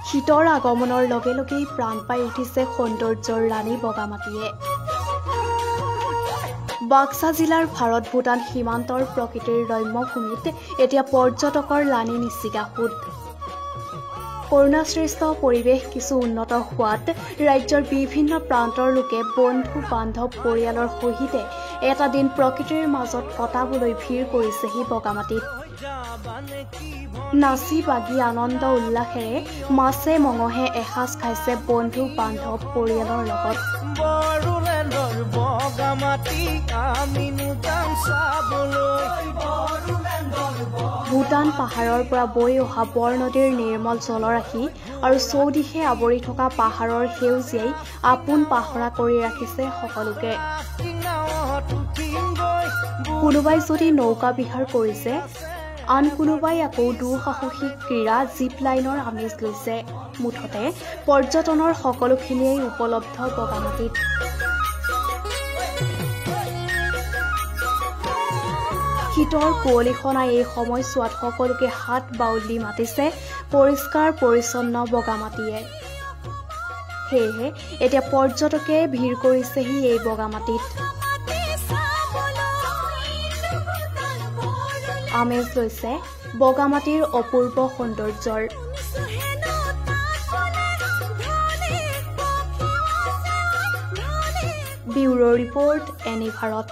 শীতৰ আগমনৰ লগে লগেই প্ৰাণ পাই উঠিছে সৌন্দৰ্যৰ ৰাণী বগামাটিয়ে। বাক্সা জিলাৰ ভাৰত ভূটান সীমান্তৰ প্ৰকৃতিৰ ৰম্য ভূমিত এতিয়া পৰ্যটকৰ লানি নিচিগা সোঁত। কৰুণাশ্ৰেষ্ঠ পৰিৱেশ কিছু উন্নত হোৱাত ৰাজ্যৰ বিভিন্ন প্ৰান্তৰ লোকে বন্ধু বান্ধৱ পৰিয়ালৰ সহিতে এটা দিন প্ৰকৃতিৰ মাজত কটাবলৈ ভিৰ কৰিছেহি বগামাটিত। নাচি বাগি আনন্দ উল্লাসেৰে মাছে মঙহে এসাঁজ খাইছে বন্ধু বান্ধৱ পৰিয়ালৰ লগত। ভূটান পাহাৰৰ পৰা বৈ অহা বৰ নদীৰ নিৰ্মল জলৰাশি আৰু চৌদিশে আৱৰি থকা পাহাৰৰ সেউজীয়াই আপোন পাহৰা কৰি ৰাখিছে সকলোকে। কোনোবাই যদি নৌকা বিহাৰ কৰিছে, আন কোনোবাই আকৌ দুঃসাহসিক ক্ৰীড়া জিপ লাইনৰ আমেজ লৈছে। মুঠতে পৰ্যটনৰ সকলোখিনিয়েই উপলব্ধ বগামাটিত। শীতৰ কুঁৱলীখনাই এই সময়ছোৱাত সকলোকে হাত বাউলি মাতিছে পৰিষ্কাৰ পৰিচ্ছন্ন বগামাটিয়ে। সেয়েহে এতিয়া পৰ্যটকে ভিৰ কৰিছেহি এই বগামাটিত। আমেজ লৈছে বগামাটিৰ অপূৰ্ব সৌন্দৰ্যৰ। Bureau report, any Bharat.